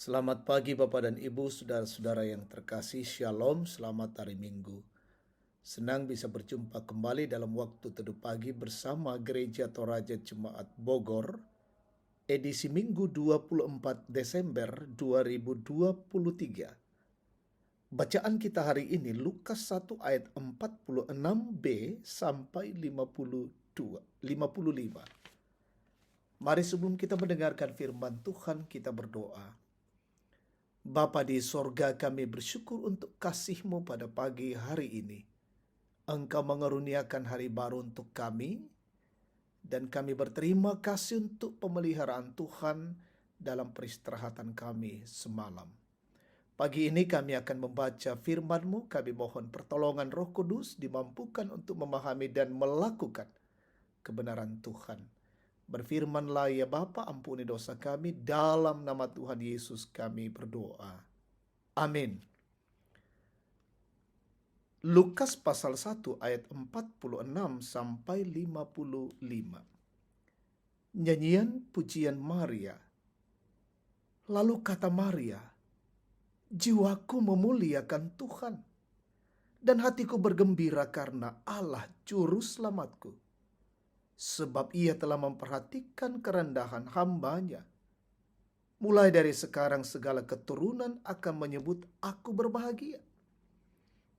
Selamat pagi Bapak dan Ibu, saudara-saudara yang terkasih, Shalom, selamat hari Minggu. Senang bisa berjumpa kembali dalam waktu teduh pagi bersama Gereja Toraja Jemaat Bogor, edisi Minggu 24 Desember 2023. Bacaan kita hari ini Lukas 1 ayat 46b sampai 55. Mari sebelum kita mendengarkan firman Tuhan, kita berdoa. Bapa di sorga, kami bersyukur untuk kasih-Mu pada pagi hari ini. Engkau mengaruniakan hari baru untuk kami, dan kami berterima kasih untuk pemeliharaan Tuhan dalam peristirahatan kami semalam. Pagi ini kami akan membaca firman-Mu, kami mohon pertolongan Roh Kudus dimampukan untuk memahami dan melakukan kebenaran Tuhan. Berfirmanlah ya Bapa, ampuni dosa kami, dalam nama Tuhan Yesus kami berdoa. Amin. Lukas pasal 1 ayat 46 sampai 55. Nyanyian pujian Maria. Lalu kata Maria, jiwaku memuliakan Tuhan, dan hatiku bergembira karena Allah juru selamatku. Sebab ia telah memperhatikan kerendahan hamba-Nya. Mulai dari sekarang segala keturunan akan menyebut aku berbahagia.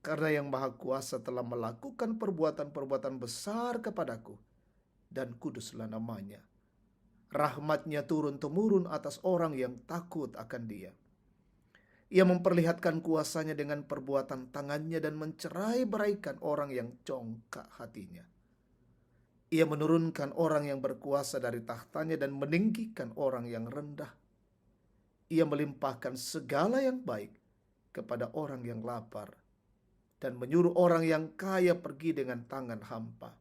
Karena yang Maha Kuasa telah melakukan perbuatan-perbuatan besar kepadaku, dan kuduslah namanya. Rahmat-Nya turun-temurun atas orang yang takut akan Dia. Ia memperlihatkan kuasanya dengan perbuatan tangannya dan mencerai-beraikan orang yang congkak hatinya. Ia menurunkan orang yang berkuasa dari tahtanya dan meninggikan orang yang rendah. Ia melimpahkan segala yang baik kepada orang yang lapar, dan menyuruh orang yang kaya pergi dengan tangan hampa.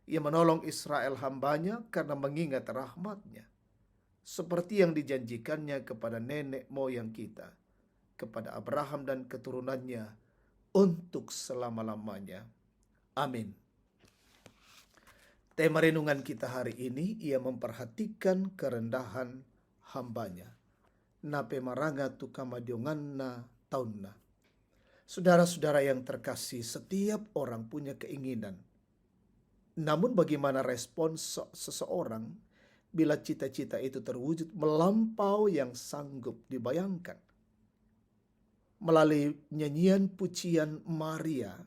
Ia menolong Israel hamba-Nya karena mengingat rahmat-Nya, seperti yang dijanjikannya kepada nenek moyang kita, kepada Abraham dan keturunannya untuk selama-lamanya. Amin. Tema renungan kita hari ini, ia memperhatikan kerendahan hamba-Nya. Nape maranga tukamadionganna taunna. Saudara-saudara yang terkasih, setiap orang punya keinginan. Namun bagaimana respon seseorang bila cita-cita itu terwujud melampau yang sanggup dibayangkan? Melalui nyanyian pujian Maria,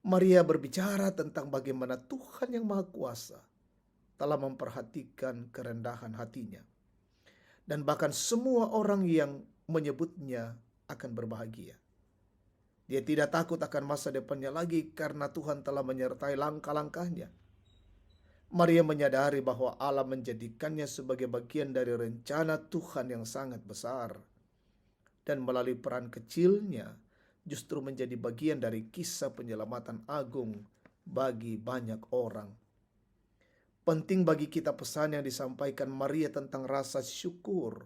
Maria berbicara tentang bagaimana Tuhan yang Maha Kuasa telah memperhatikan kerendahan hatinya. Dan bahkan semua orang yang menyebutnya akan berbahagia. Dia tidak takut akan masa depannya lagi karena Tuhan telah menyertai langkah-langkahnya. Maria menyadari bahwa Allah menjadikannya sebagai bagian dari rencana Tuhan yang sangat besar. Dan melalui peran kecilnya justru menjadi bagian dari kisah penyelamatan agung bagi banyak orang. Penting bagi kita pesan yang disampaikan Maria tentang rasa syukur,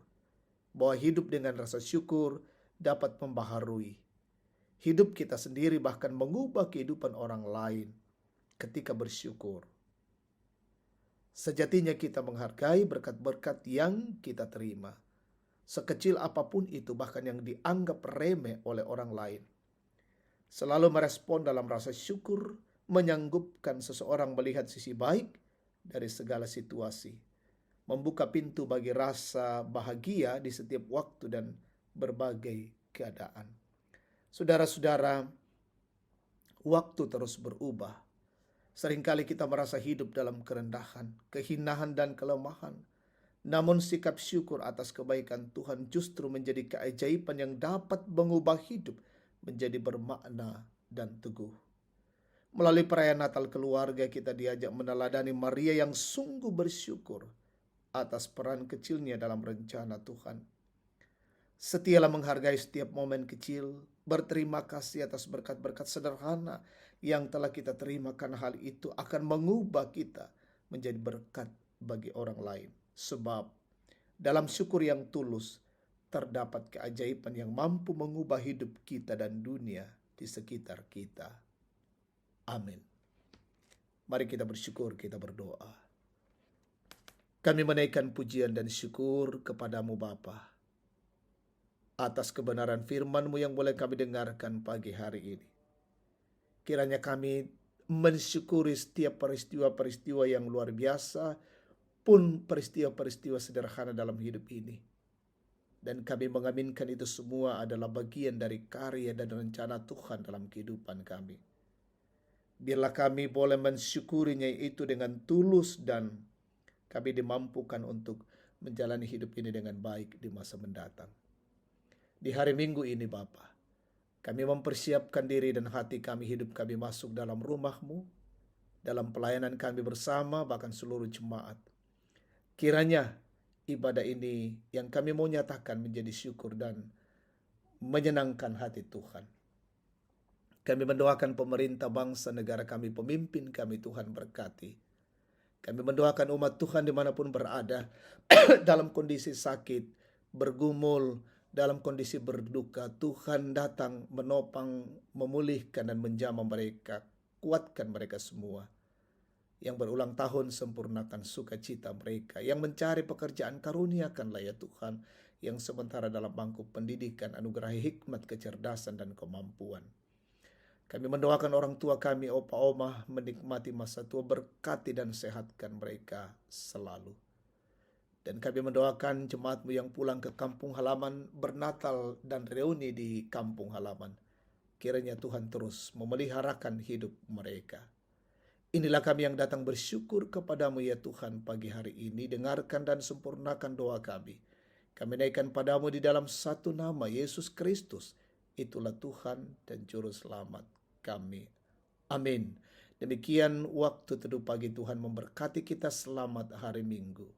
bahwa hidup dengan rasa syukur dapat membaharui hidup kita sendiri, bahkan mengubah kehidupan orang lain ketika bersyukur. Sejatinya kita menghargai berkat-berkat yang kita terima, sekecil apapun itu, bahkan yang dianggap remeh oleh orang lain. Selalu merespon dalam rasa syukur menyanggupkan seseorang melihat sisi baik dari segala situasi, membuka pintu bagi rasa bahagia di setiap waktu dan berbagai keadaan. Saudara-saudara, waktu terus berubah. Seringkali kita merasa hidup dalam kerendahan, kehinaan dan kelemahan. Namun sikap syukur atas kebaikan Tuhan justru menjadi keajaiban yang dapat mengubah hidup menjadi bermakna dan teguh. Melalui perayaan Natal keluarga, kita diajak meneladani Maria yang sungguh bersyukur atas peran kecilnya dalam rencana Tuhan. Setialah menghargai setiap momen kecil, berterima kasih atas berkat-berkat sederhana yang telah kita terima, karena hal itu akan mengubah kita menjadi berkat bagi orang lain. Sebab dalam syukur yang tulus terdapat keajaiban yang mampu mengubah hidup kita dan dunia di sekitar kita. Amin. Mari kita bersyukur, kita berdoa. Kami menaikkan pujian dan syukur kepadamu Bapa. atas kebenaran firman-Mu yang boleh kami dengarkan pagi hari ini. Kiranya kami mensyukuri setiap peristiwa-peristiwa yang luar biasa, pun peristiwa-peristiwa sederhana dalam hidup ini. Dan kami mengaminkan itu semua adalah bagian dari karya dan rencana Tuhan dalam kehidupan kami. Biarlah kami boleh mensyukurinya itu dengan tulus dan kami dimampukan untuk menjalani hidup ini dengan baik di masa mendatang. Di hari Minggu ini Bapa, kami mempersiapkan diri dan hati kami, hidup kami masuk dalam rumah-Mu, dalam pelayanan kami bersama, bahkan seluruh jemaat. Kiranya ibadah ini yang kami mau nyatakan menjadi syukur dan menyenangkan hati Tuhan. Kami mendoakan pemerintah bangsa negara kami, pemimpin kami, Tuhan berkati. Kami mendoakan umat Tuhan dimanapun berada, dalam kondisi sakit, bergumul, dalam kondisi berduka, Tuhan datang menopang, memulihkan dan menjamah mereka, kuatkan mereka semua. Yang berulang tahun sempurnakan sukacita mereka, yang mencari pekerjaan karuniakanlah ya Tuhan, yang sementara dalam bangku pendidikan anugerahi hikmat, kecerdasan dan kemampuan. Kami mendoakan orang tua kami, opa oma, menikmati masa tua, berkati dan sehatkan mereka selalu. Dan kami mendoakan jemaat-Mu yang pulang ke kampung halaman, bernatal dan reuni di kampung halaman. Kiranya Tuhan terus memeliharakan hidup mereka. Inilah kami yang datang bersyukur kepadamu ya Tuhan pagi hari ini. Dengarkan dan sempurnakan doa kami. Kami naikkan padamu di dalam satu nama, Yesus Kristus. Itulah Tuhan dan Juru Selamat kami. Amin. Demikian waktu teduh pagi, Tuhan memberkati kita. Selamat hari Minggu.